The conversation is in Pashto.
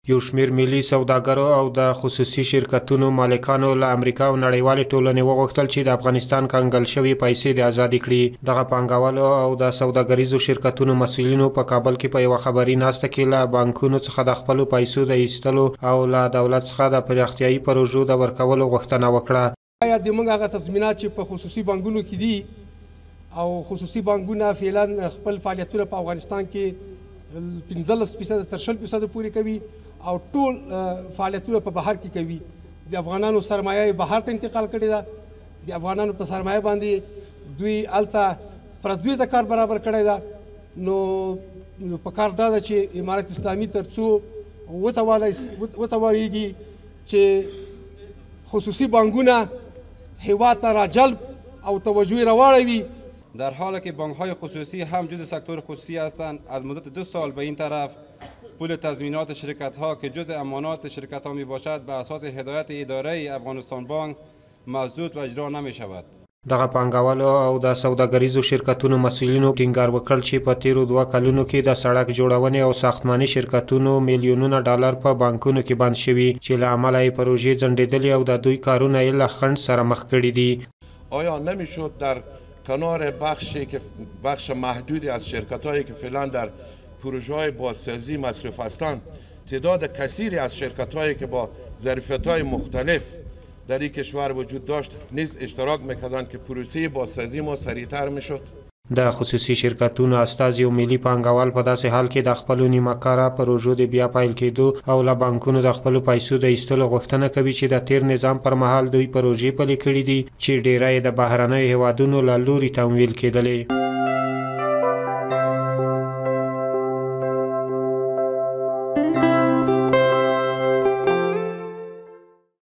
یو شمېر ملي سوداګرو او د خصوصي شرکتونو مالکانو له امریکا او نړیوالې ټولنې وغوښتل چې د افغانستان کنګل شوې پیسې د آزادې کړي. دغه پانګوالو او د سوداګریزو شرکتونو مسؤلینو په کابل کې په یوه خبري ناسته کې له بانکونو څخه د خپلو پیسو د ایستلو او له دولت څخه د پراختیایي پروژو د ورکولو غوښتنه وکړه. باید موږ هغه تضمینات چې په خصوصي بانکونو کې دي او خصوصي بانکونه فعلا خپل فعالیتونه په افغانستان کې 15% تر 20% پورې کوي او ټول فعالیتونه په بهر کې کوي. د افغانانو سرمایه بهر ته انتقال کړې ده. د افغانانو په سرمایه باندې دوی هلته پردوی ته کار برابر کړی ده. نو په کار دا ده چې امارت اسلامي تر څو وتوانیږي چې خصوصی بانکونه هیواد ته راجلب او توجه راواړوي. در حالی که بانک‌های خصوصی هم جز سکتور خصوصی هستند، از مدت 2 سال به این طرف پول تضمینات شرکت‌ها که جز امانات شرکت‌ها میباشد به اساس هدایت اداره افغانستان بانک مسدود و اجرا نمی‌شود. دغه پانګوالو او د سوداګریزو شرکتونو مسؤلینو ټینګار وکړ چې په تیرو 2 کلونو کې د سړک جوړونې او ساختماني شرکتونو میلیونونه ډالر په بانکونو کې بند شوي چې له امله یې پروژې ځنډېدلې او د دوی کارونه یې له خنډ سره مخ کړي دي. آیا نمیشد در کنار بخش محدودی از شرکت‌هایی که فعلا در پروژه‌های بازسازی مصروف هستند تعداد کثیری از شرکت‌هایی که با ظرفیت‌های مختلف در این کشور وجود داشت نیز اشتراک میکردند که پروسه بازسازی ما سریعتر میشد؟ د خصوصي شرکتونو استازي او ملي پانګوال په داسې حال کې د خپلو نیمه کاره پروژو د بیا پیل کېدو او له بانکونو د خپلو پیسو د ایستلو غوښتنه کوي چې د تیر نظام پر مهال دوی پروژې پلي کړي دي چې ډیری د بهرنیو هیوادونو له لوري تمویل کېدلې.